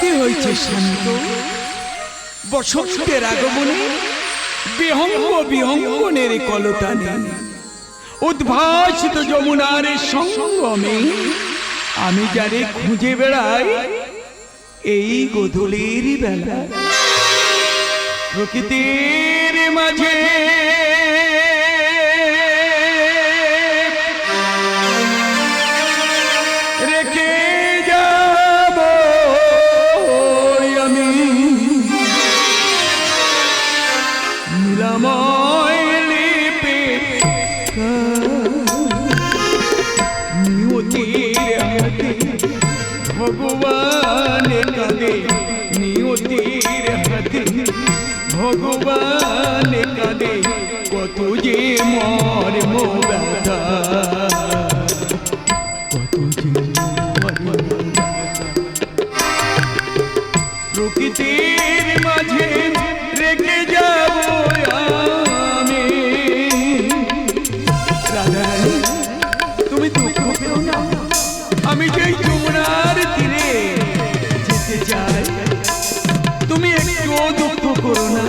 প্রকৃতি হয়েছে শান্ত, বসন্তের আগমনে বিহঙ্গ বিহঙ্গনের কলতানে উদ্ভাসিত যমুনার সঙ্গমে আমি যারে খুঁজে বেড়াই এই গোধূলির বেলা প্রকৃতির মাঝে। রেখে যাব আমি নীলাময় লিপি নিয়তির হাতে ভগবান কাঁদে, নিয়তির হাতে ভগবান কাঁদে, কত যে মর্ম ব্যথা, কত যে প্রকৃতির মাঝে রেখে যাব আমি। রাধারানী তুমি দুঃখ পেও না, আমি যেই যমুনার তীরে যেতে চাই, তুমি একটুও দুঃখ করো না।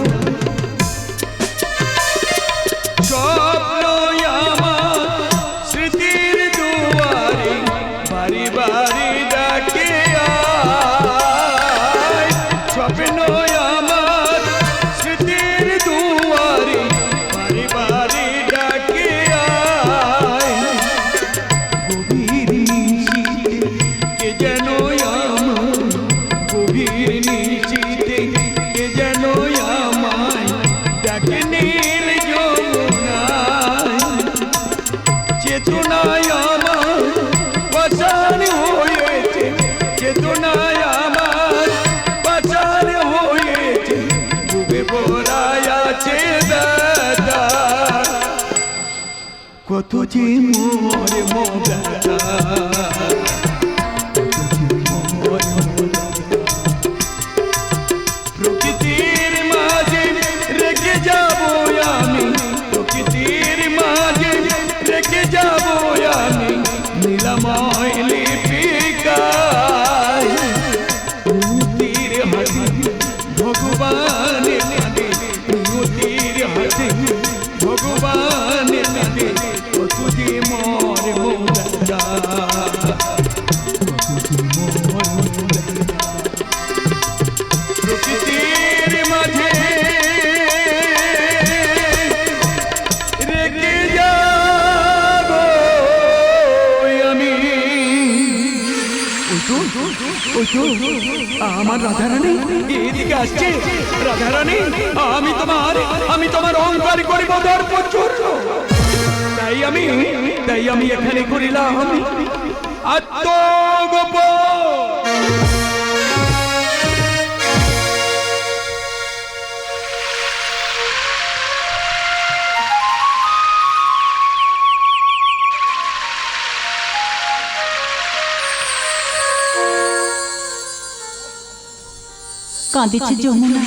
স্বপ্ন আমার স্মৃতির দুয়ারে বাড়ি বাড়ি ডাকে আয়, স্বপ্ন আমার স্মৃতির দুয়ারে বাড়ি বাড়ি ডাকে আয়। গভীর নিশীথে কে যেন আমার, গভীর নিশীথে কে যেন আমায় ডাকে নীল যমুনায়। চেতনায় আমার পাষাণ হয়েছে, চেতনায় আমার পাষাণ হয়েছে, বুকে ভরায় আছে দাদা, কত যে মর্ম ব্যথা, প্রকৃতির মাঝে রেখে যাব আমি, প্রকৃতির মাঝে রেখে যাব আমি নীলাময় লিপিকায়। নিয়তির হাতে ভগবান কাঁদে, নিয়তির হাতে ভগবান কাঁদে, কত যে মর্ম ব্যথা, কত যে মর্ম ব্যথা। প্রকৃতির মাঝে রেখে যাব আমি। আমার রাধারানী এদিকে আসছে। রাধারানী আমি তোমার অহংকার করিব দর্পণ চূর্ণ, তাই আমি এখানে করিলাম আত্মগোপন। কাঁদিছে যমুনা,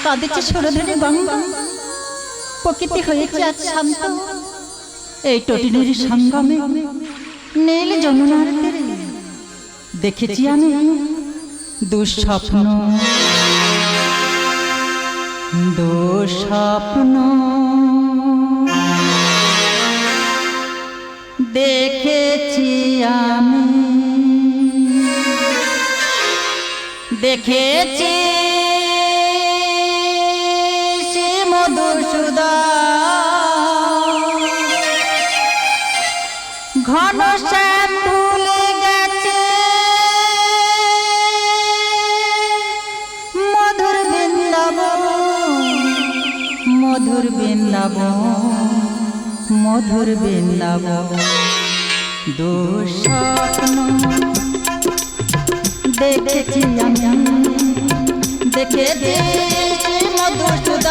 কাঁদিছে সরোধনী গঙ্গা, প্রকৃতি হয়েছে আজ শান্ত এই টটিনের সঙ্গমে নীল যমুনার তীরে। দেখেছি আমি দুঃস্বপ্ন, দুঃস্বপ্ন দেখেছি আমি, দেখেছি সে মধুসূদন ঘন শ্যাম ভুলে গেছে, মধুর বৃন্দাবন, মধুর বৃন্দাবন, মধুর বৃন্দাবন। দুঃস্বপ্ন দেখেছি আমি, দেখেছি মধুসূদন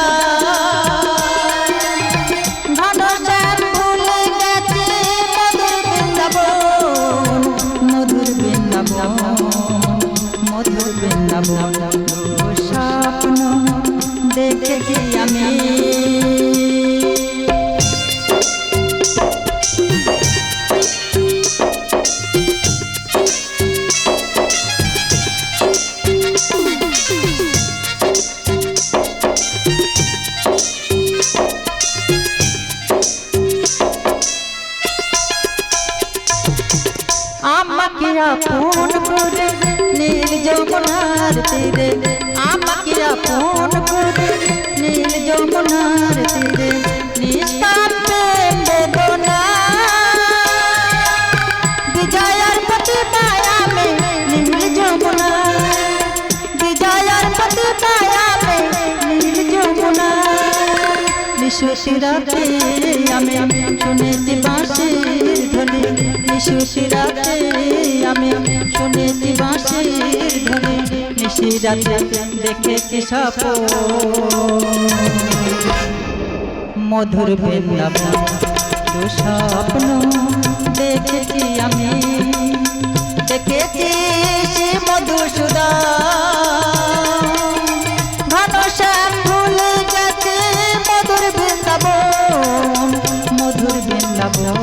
ঘন শ্যাম ভুলে গেছে, মধুর বৃন্দাবন, মধুর বৃন্দাবন, মধুর বৃন্দাবন। স্বপ্ন দেখেছি আমি। আপন করে নীল যমুনার তীরে, আমাকে আপন করে নীল যমুনার তীরে, নিষ্পাপ প্রেম বেদনা বিজয়ার প্রতি মায়া মে নীল যমুনা, বিজয়ার প্রতি মায়া মে নীল যমুনা। নিশুতি রাতে আমি শুনেছি বাঁশির ধ্বনি, নিশুতি রাতে আমি শুনেছি বাঁশির ধ্বনি, নিশি রাতে দেখেছি স্বপ্ন মধুর বৃন্দাবন, স্বপ্ন দেখেছি আমি, দেখেছি সে মধুসূদন, ঘনশ্যাম ভুলে গেছে মধুর বৃন্দাবন, মধুর বৃন্দাবন,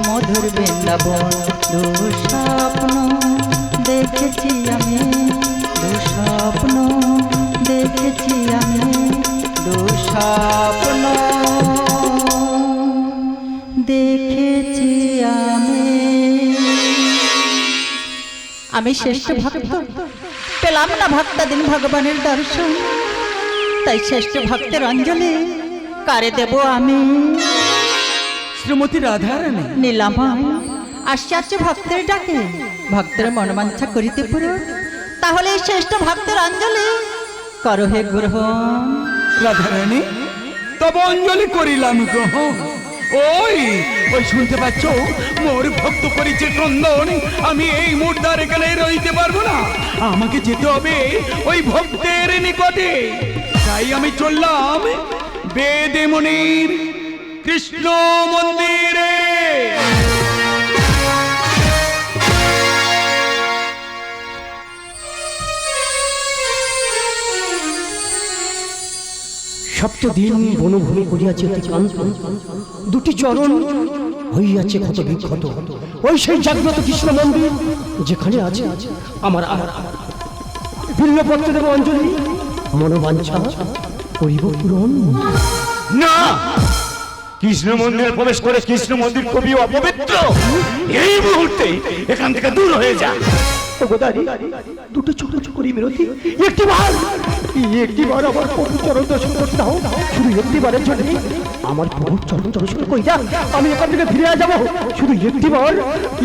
মধুর বৃন্দাবন। দুঃস্বপ্ন দেখেছি আমি, দুঃস্বপ্ন দেখেছি আমি, দুঃস্বপ্ন দেখেছি আমি শ্রেষ্ঠ ভক্ত, পেলাম না ভক্তাদিন ভগবানের দর্শন, তাই শ্রেষ্ঠ ভক্তের অঞ্জলি কারে দেব আমি? শ্রীমতী রাধারানী, নীলাময় আশ্চর্য ভক্তের ডাকে ভক্তের মনোবাঞ্ছা করিতে পুরো, তাহলে এই শ্রেষ্ঠ ভক্তের অঞ্জলি করো হে গ্রহণ। রাধারানী, তব অঞ্জলি করিলাম গ্রহণ। ওই ওই শুনতে পাচ্ছ, মোর ভক্ত করেছে ক্রন্দন, আমি এই মুহূর্তে এখানে রইতে পারবো না, আমাকে যেতে হবে ওই ভক্তের নিকটে। তাই আমি চললাম বেদেমনির কৃষ্ণ মন্দিরে। সপ্তদিন বনভূমি করিয়াছে অতিক্রান্ত, দুটি চরণ হইয়াছে ক্ষত বিক্ষত। ওই সেই জাগ্রত কৃষ্ণ মন্দির যেখানে আছে আমার বিল্লপত্র দেব অঞ্জলি, মনোবাঞ্ছা করিব পূরণ। না, কৃষ্ণ মন্দিরে প্রবেশ করে কৃষ্ণ মন্দির কবি অপবিত্র, এই মুহূর্তে এখান থেকে দূর হয়ে যা। দুটো ছোট ছোট করি মিনতি, একটিবার আমার প্রভু চরণ দর্শন করতে দাও, শুধু একটিবারের জন্য আমার প্রভু চরণ দর্শন করি যা, আমি এখান থেকে ফিরে যাবো, শুধু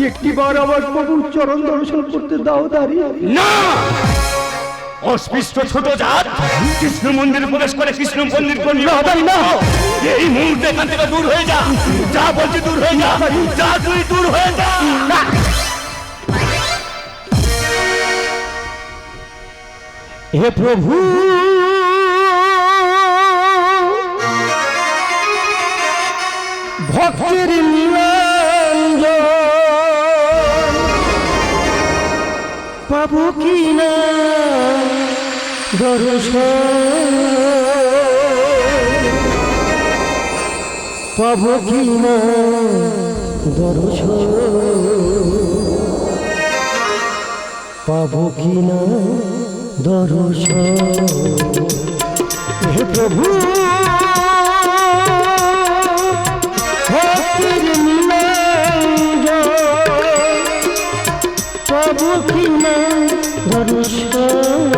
একটিবার আমার প্রভু চরণ দর্শন করতে দাও দাঁড়ি। না, অস্পৃষ্ট ছোট জাত কৃষ্ণ মন্দিরে প্রবেশ করে কৃষ্ণ মন্দির করবি না, এই মুহূর্তে এখান থেকে দূর হয়ে যা, যা বলছি দূর হয়ে যা, যা তুই দূর হয়ে যা। হে প্রভু, ভক্তের নিরঞ্জন পাবো কি না দর্শন, পাবো কি না দর্শন, পাবো কি না দর্শন। হে প্রভু, ভক্তির নিরঞ্জন পাবো কি না দর্শন,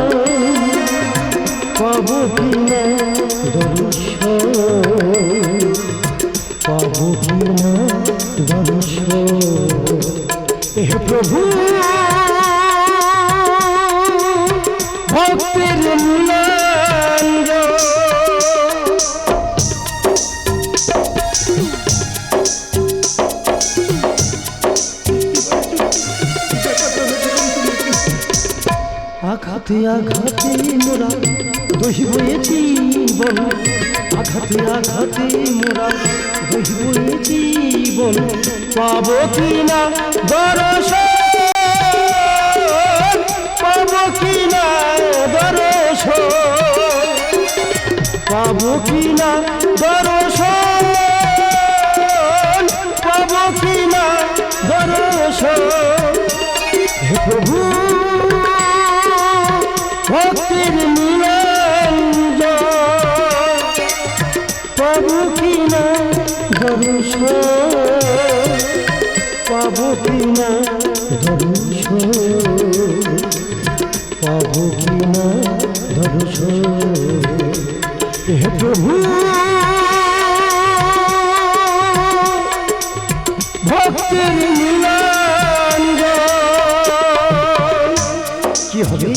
পাবো কি না দর্শন, পাবো কি না দর্শন। হে প্রভু, ভক্তের নিরঞ্জন আঘাতে আঘাতে মোরা দহিব জীবন, আঘাতে আঘাতে মোরা দহিব জীবন, পাবো কি না দর্শন, পাবো কি না দর্শন, পাবো কি না দর্শন, পাবো কি না দর্শন। হে প্রভু, ভক্তির নিরঞ্জন পাবো কি না দর্শন, পাবো কি না দর্শন পাবো কিনা দর্শন হে প্রভু ভক্তের নীলাঞ্জন কি হবে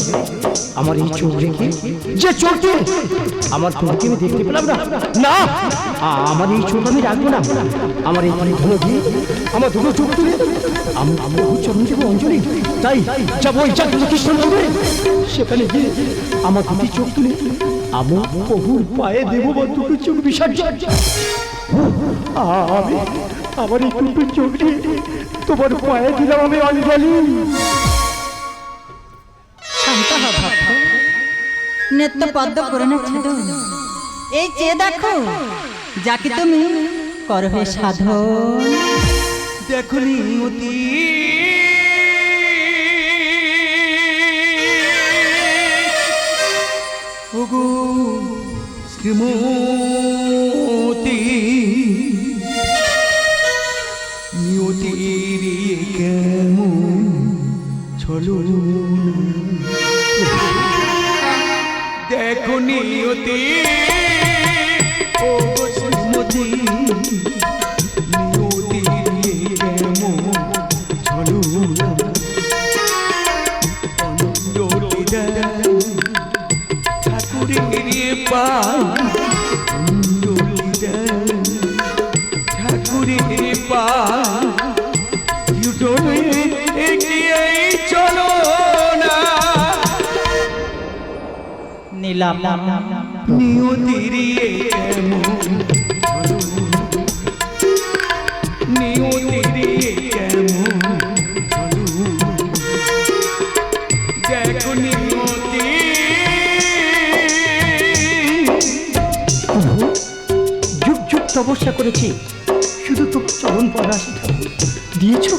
আমার এই চোখ রেখে যে চোখে আমার তোমাকে আমি দেখতে পেলাম না না আমার এই চোখ আমি রাখবো না আমার এই ধুলো দিয়ে আমার দুটো চোখ তুলে আমি বহু চরণ দেবো অঞ্জলি তাই যাবো ওই জাতীয় কৃষ্ণ মন্দিরে সেখানে গিয়ে আমার দুটি চোখ তুলে আমি প্রভুর পায়ে দেবো বা দুটো চোখ বিসর্জন আমি আমার এই দুটো চোখ দিয়ে তোমার পায়ে দিলাম আমি অঞ্জলি শান্ত হ ভক্ত নেত্য পদ্ম করে না ছেদন এই চেয়ে দেখো যাকে তুমি করো হে সাধন দেখো নিয়তি ওগো শ্রীমতী নিয়তির কেমন চলো দেখো নিয়তি ওগো শ্রীমতী নীলাম নিয়তিরিয়ে কেমন নিয়তিরিয়ে কেমন দেখো নিয়তি যুগ যুগ তপস্যা করেছি শুধু তো চরণ পরাশ দিয়েছো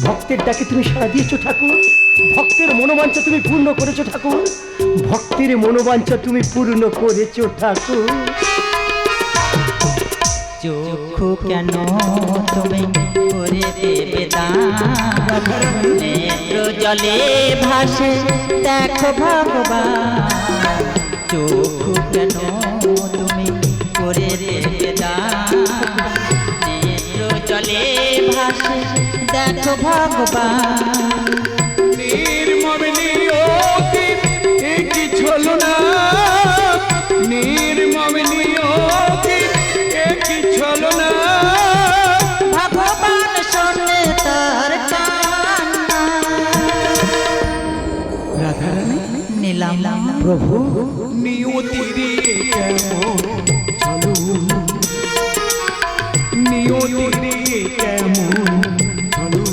ভক্তের ডাকে তুমি সাড়া দিয়েছো ঠাকুর ভক্তের মনোবাঞ্ছা তুমি পূর্ণ করেছো ঠাকুর ভক্তের মনোবাঞ্ছা তুমি পূর্ণ করেছো ঠাকুর চক্ষু কেন তুমি করে দেবে নেত্র জলে ভাসে দেখো ভগবান চক্ষু কেন তুমি করে দেবে নেত্র জলে ভাসে দেখো ভগবান নির্মম নিয়তি কি ছলো না নির্মম নিয়তি কি ছলো না ভগবান শোনে তার কান্না রাধারানী নীলাম প্রভু নিয়তিরিয়ে কেমন চলো নিয়তিরিয়ে কেমন চলো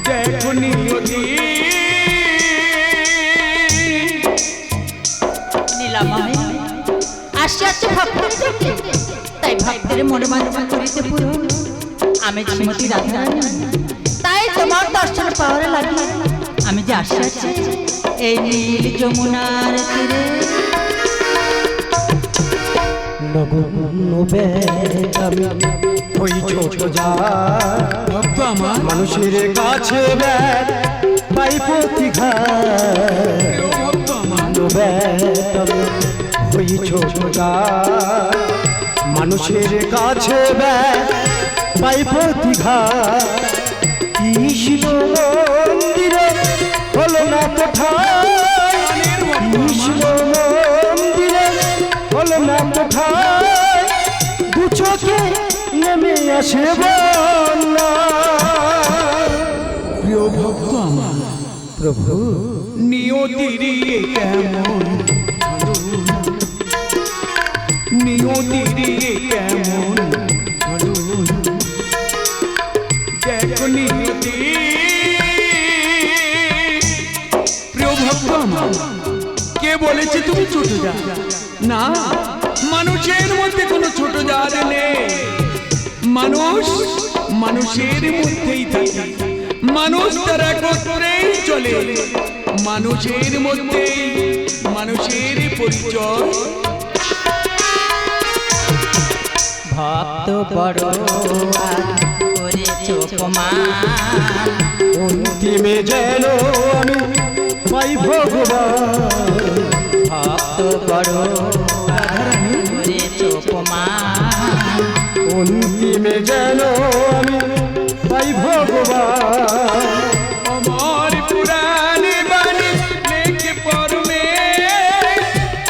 দেখো নিয়তি নীলাম আসছে ভক্তের ডাকে তাই ভক্তের মনোবাঞ্ছা করিতে পুরো আমি শ্রীমতী রাধারানী তাই তোমার দর্শন পাওয়ার লাগে আমি যে আসছি এই নীল যমুনার তীরে আমি ওই ছোট যা ভক্ত আমার মানুষের কাছে পাই প্রতিঘা ভক্ত আমার ওই ছোট যা মানুষের কাছে পাই প্রতিঘা কৃষ্ণ মন্দিরে হলো না কোথায় কৃষ্ণ মন্দিরে হলো না কোথায় দু চোখে নেমে আসে বন্যা প্রিয় ভক্ত আমার প্রভু নিয়তিরিয়ে কেমন চলো নিয়তিরিয়ে কেমন চলো দেখো নিয়তি প্রিয় ভক্ত আমার কে বলেছে তুমি ছোট যা না মানুষের মধ্যে কোনো ছোট জাত নেই মানুষ মানুষের মধ্যেই থাকে মানুষ তারা একত্রেই চলে মানুষের মধ্যেই মানুষের পরিচয় ভক্ত বড় করে অপমান অন্তিমে যেন আমি পাই ভগবান ভক্ত করো করেছ অপমান অন্তিমে যেন আমি পাই ভগবান আমার পুরাণে বাণী লেখে পরমে,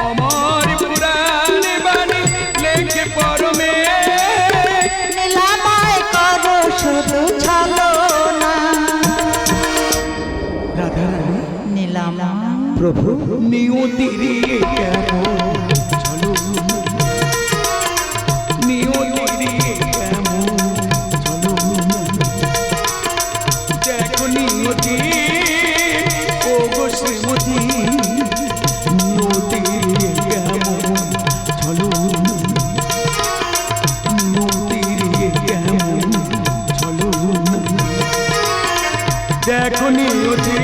আমার পুরাণে বাণী লেখে পরমে। নীলাময় করো শুধু ছালো না রাধারানী নীলাময় প্রভু নিয়তির কেমন চলো, নিয়তির কেমন চলো, দেখো নিয়তি ও গো শ্রীমতী, নিয়তির কেমন চলো, নিয়তির কেমন চলো, দেখো নিয়তি